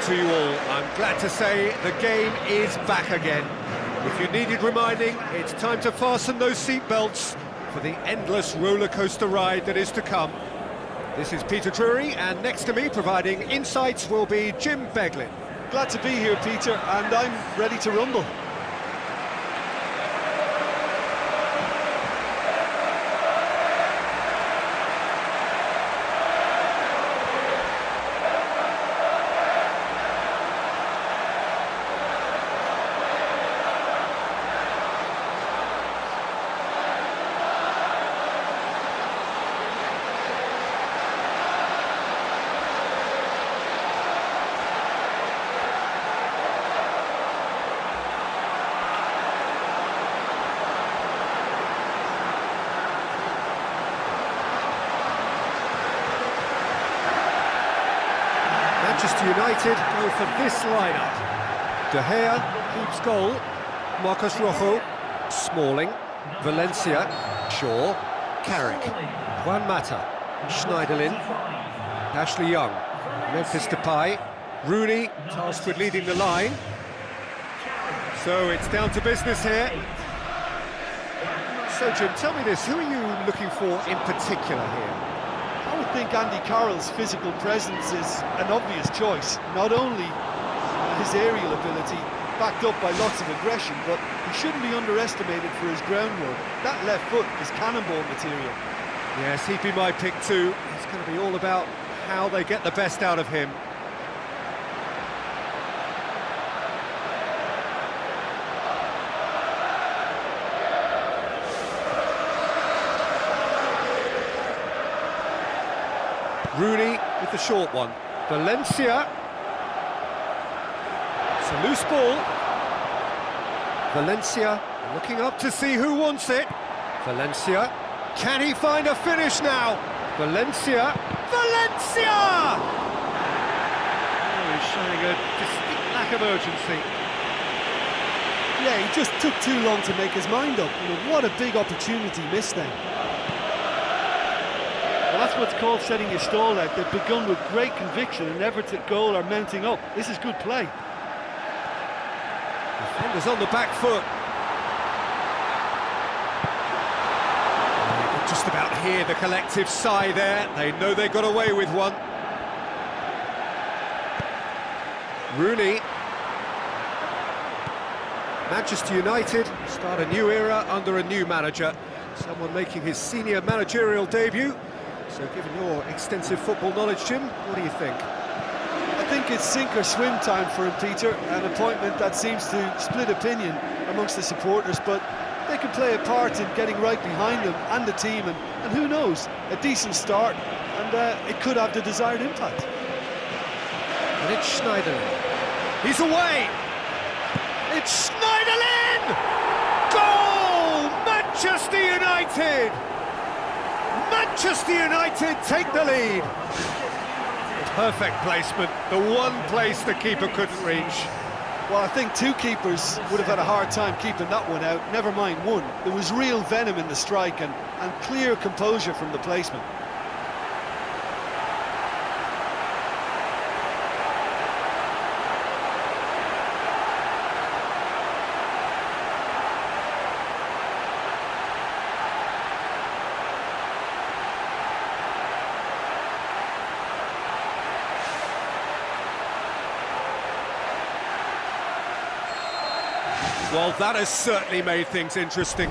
to you all. I'm glad to say the game is back again. If you needed reminding, it's time to fasten those seatbelts for the endless roller coaster ride that is to come. This is Peter Drury, and next to me providing insights will be Jim Beglin. Glad to be here, Peter, and I'm ready to rumble. Manchester United go for this lineup. De Gea keeps goal. Marcos Rojo, Smalling, Valencia, Shaw, Carrick, Juan Mata, Schneiderlin, Ashley Young, Memphis Depay, Rooney tasked with leading the line. So it's down to business here. So Jim, tell me this, who are you looking for in particular here? I would think Andy Carroll's physical presence is an obvious choice. Not only his aerial ability, backed up by lots of aggression, but he shouldn't be underestimated for his groundwork. That left foot is cannonball material. Yes, he'd be my pick too. It's going to be all about how they get the best out of him. Rooney with the short one. Valencia. It's a loose ball. Valencia looking up to see who wants it. Valencia. Can he find a finish now? Valencia. Valencia! Oh, he's showing a distinct lack of urgency. Yeah, he just took too long to make his mind up. You know, what a big opportunity missed then. Well, that's what's called setting your stall out. They've begun with great conviction and efforts at goal are mounting up. This is good play. Defenders on the back foot. You can just about hear the collective sigh there. They know they got away with one. Rooney. Manchester United start a new era under a new manager. Someone making his senior managerial debut. So given your extensive football knowledge, Jim, what do you think? I think it's sink or swim time for him, Peter, an appointment that seems to split opinion amongst the supporters, but they can play a part in getting right behind them and the team, and who knows, a decent start, and it could have the desired impact. And it's Schneiderlin. He's away! It's Schneiderlin! Goal! Manchester United! Manchester United take the lead. Perfect placement, the one place the keeper couldn't reach. Well, I think two keepers would have had a hard time keeping that one out, never mind one. There was real venom in the strike and clear composure from the placement. Well, that has certainly made things interesting.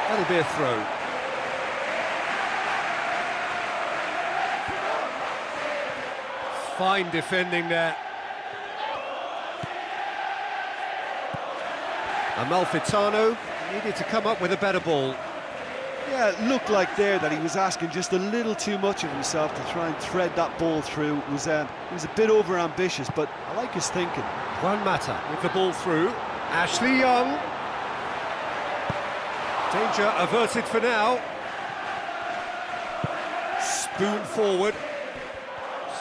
That'll be a throw. Fine defending there. Amalfitano needed to come up with a better ball. Yeah, it looked like there that he was asking just a little too much of himself to try and thread that ball through. He was a bit over-ambitious, but I like his thinking. Juan Mata with the ball through. Ashley Young. Danger averted for now. Spoon forward.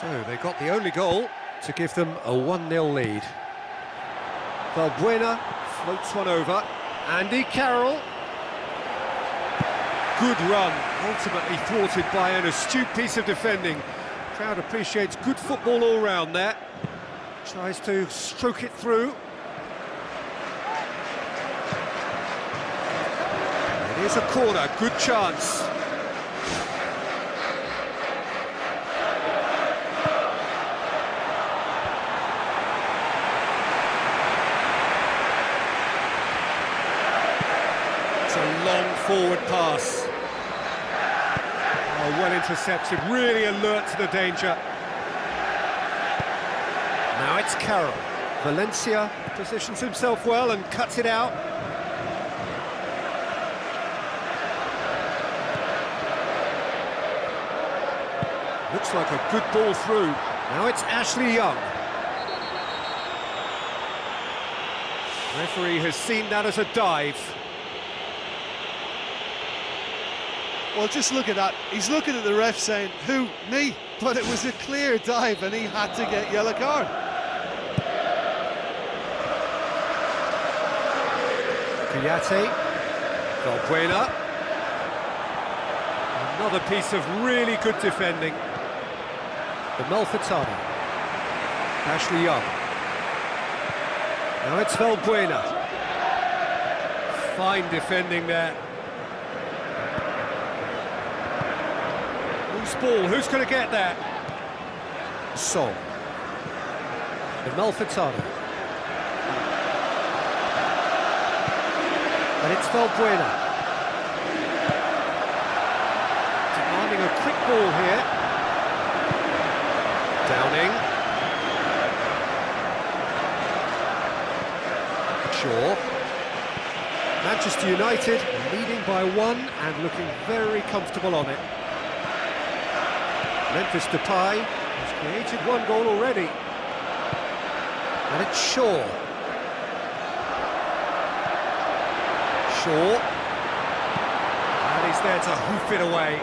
So they got the only goal to give them a 1-0 lead. Valbuena floats one over. Andy Carroll. good run, ultimately thwarted by an astute piece of defending. Crowd appreciates good football all round there. Tries to stroke it through. It is a corner, good chance. It's a long forward pass. Oh, well intercepted, really alert to the danger. Now it's Carroll. Valencia positions himself well and cuts it out. Looks like a good ball through. Now it's Ashley Young. Referee has seen that as a dive. Well, just look at that. He's looking at the ref saying, who? Me? But it was a clear dive and he had to get yellow card. Kuyate, Valbuena. Another piece of really good defending. The Malfitano. Ashley Young. Now it's Valbuena. Fine defending there. Loose ball, who's going to get that? Sol. The Malfitano. And it's Valbuena. Demanding a quick ball here. Downing. Shaw. Manchester United leading by 1 and looking very comfortable on it. Memphis Depay has created 1 goal already. And it's Shaw. Shaw. And he's there to hoof it away.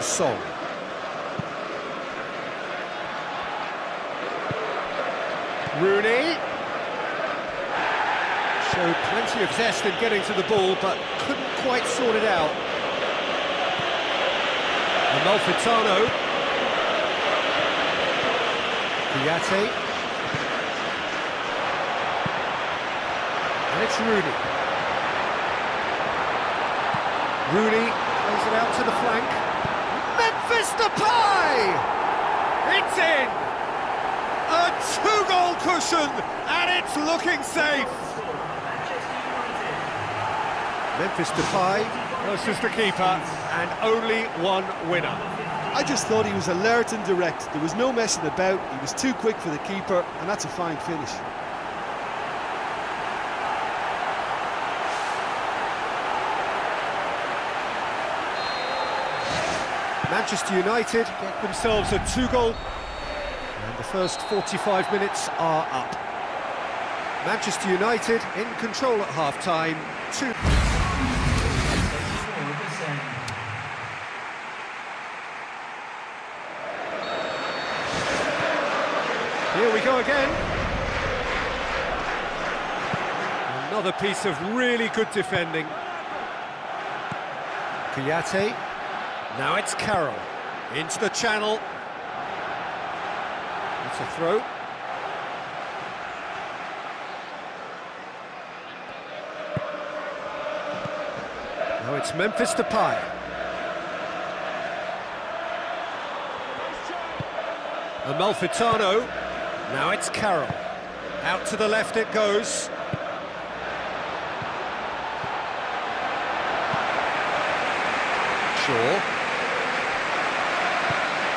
Song. Rooney showed plenty of zest in getting to the ball, but couldn't quite sort it out. Amalfitano. Kuyate. And it's Rooney. Rooney plays it out to the flank. Memphis Depay! It's in! A 2-goal cushion, and it's looking safe! Memphis Depay versus the keeper, and only 1 winner. I just thought he was alert and direct. There was no messing about, he was too quick for the keeper, and that's a fine finish. Manchester United get themselves a 2-goal, and the first 45 minutes are up. Manchester United in control at half-time, 2. Here we go again. Another piece of really good defending. Kuyate. Now it's Carroll. Into the channel. It's a throw. Now it's Memphis Depay. Amalfitano. Now it's Carroll. Out to the left it goes. Shaw.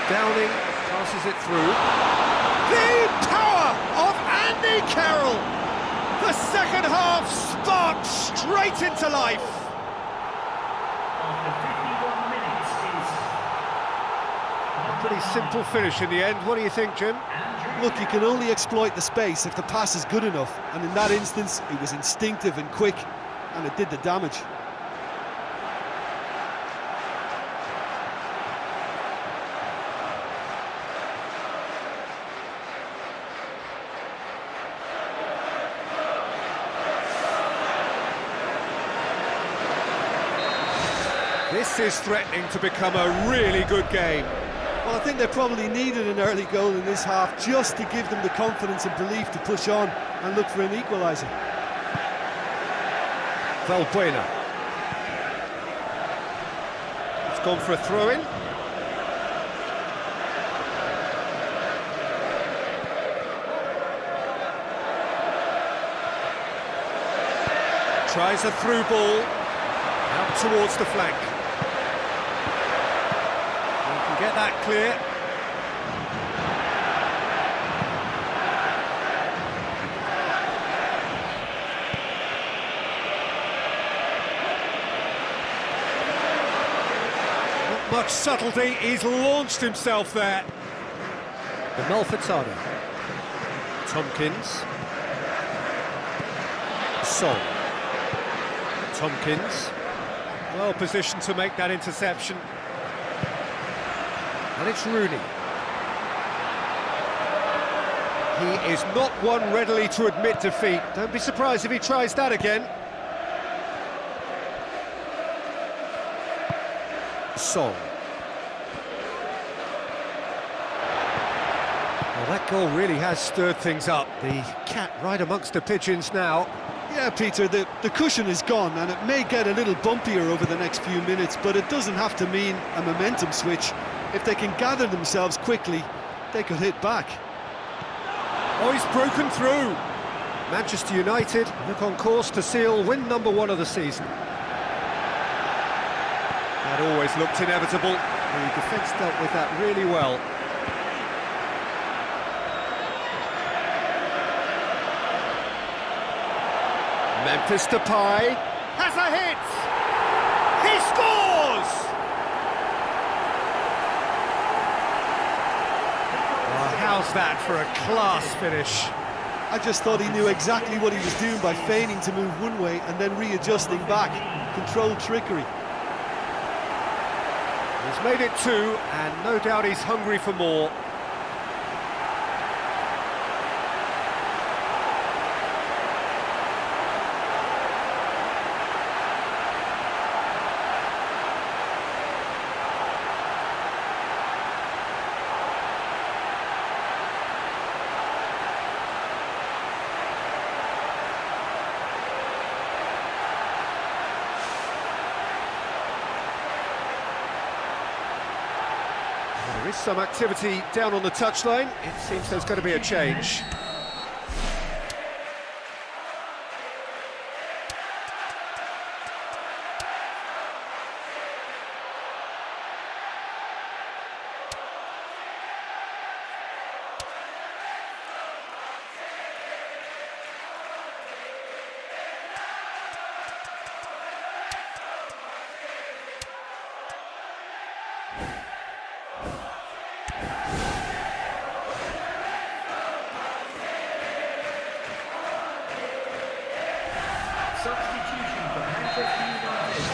Downing passes it through. The power of Andy Carroll! The second half sparked straight into life. A pretty simple finish in the end. What do you think, Jim? Look, you can only exploit the space if the pass is good enough, and in that instance, it was instinctive and quick, and it did the damage. This is threatening to become a really good game. Well, I think they probably needed an early goal in this half just to give them the confidence and belief to push on and look for an equaliser. Valbuena. It's gone for a throw-in. Tries a through ball, out towards the flank. You can get that clear. Not much subtlety, he's launched himself there. The Malfitano. Tompkins. Song. Tompkins, well positioned to make that interception. And it's Rooney. He is not one readily to admit defeat. Don't be surprised if he tries that again. Song. Well, that goal really has stirred things up. The cat right amongst the pigeons now. Yeah, Peter, the cushion is gone, and it may get a little bumpier over the next few minutes, but it doesn't have to mean a momentum switch. If they can gather themselves quickly, they could hit back. Oh, he's broken through. Manchester United look on course to seal win #1 of the season. That always looked inevitable. The defence dealt with that really well. Memphis Depay has a hit! He scores! Well, how's that for a class finish? I just thought he knew exactly what he was doing by feigning to move one way and then readjusting back. Controlled trickery. He's made it 2, and no doubt he's hungry for more. There is some activity down on the touchline. It seems there's going to be a change.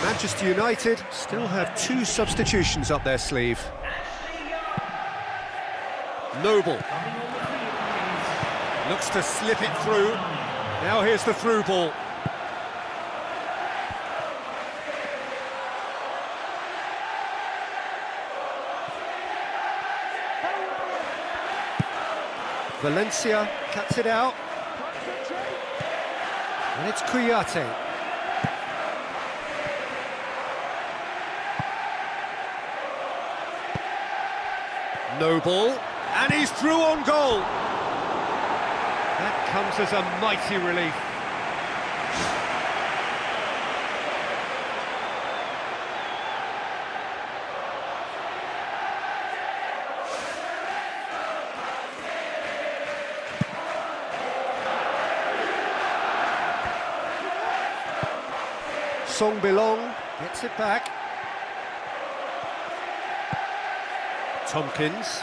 Manchester United still have 2 substitutions up their sleeve. Noble looks to slip it through. Now here's the through ball. Valencia cuts it out. And it's Kouyaté. Noble, and he's through on goal. That comes as a mighty relief. Song Belong gets it back. Tompkins.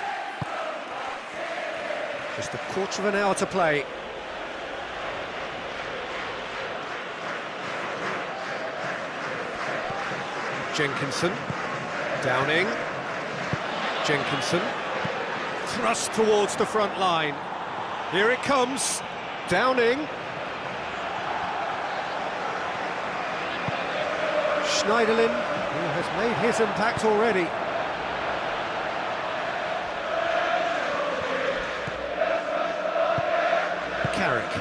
Just a quarter of an hour to play. Jenkinson. Downing. Jenkinson. Thrust towards the front line. Here it comes. Downing. Schneiderlin. Who has made his impact already. Carrick.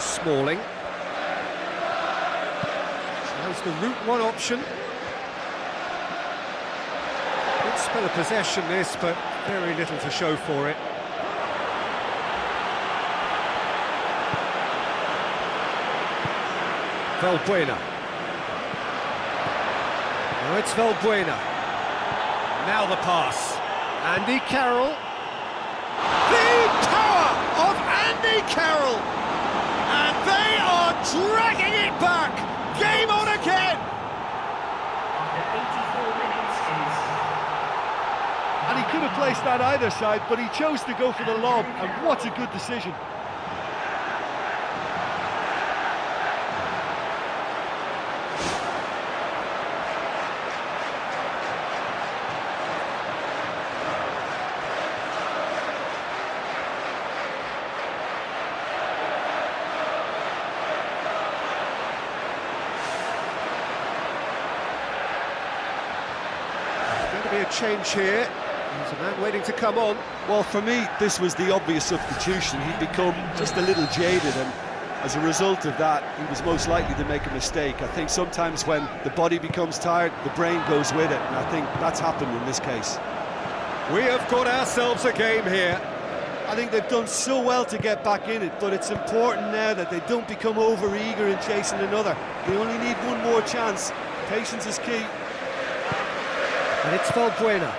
Smalling. Tries the route one option. Good spell of possession this, but very little to show for it. Valbuena. Now it's Valbuena. Now the pass. Andy Carroll. The power of Andy Carroll! And they are dragging it back! Game on again! And he could have placed that either side, but he chose to go for the lob, and what a good decision. Going to be a change here. There's a man waiting to come on. Well, for me, this was the obvious substitution. He'd become just a little jaded, and as a result of that, he was most likely to make a mistake. I think sometimes when the body becomes tired, the brain goes with it, and I think that's happened in this case. We have got ourselves a game here. I think they've done so well to get back in it, but it's important now that they don't become over-eager in chasing another. They only need one more chance. Patience is key. And it's Valbuena.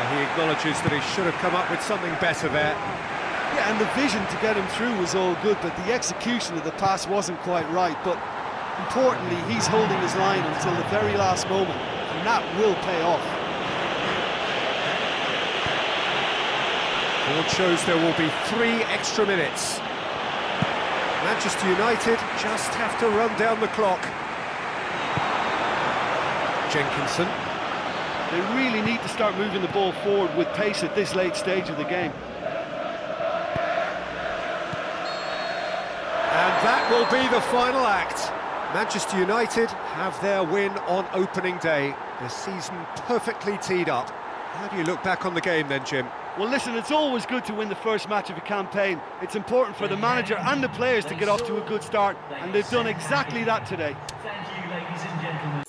He acknowledges that he should have come up with something better there. Yeah, and the vision to get him through was all good, but the execution of the pass wasn't quite right. But importantly, he's holding his line until the very last moment, and that will pay off. Board shows there will be 3 extra minutes. Manchester United just have to run down the clock. Jenkinson. They really need to start moving the ball forward with pace at this late stage of the game. And that will be the final act. Manchester United have their win on opening day. The season perfectly teed up. How do you look back on the game then, Jim? Well, listen, it's always good to win the first match of a campaign. It's important for the manager and the players to get off to a good start, and they've done exactly that today. Thank you, ladies and gentlemen.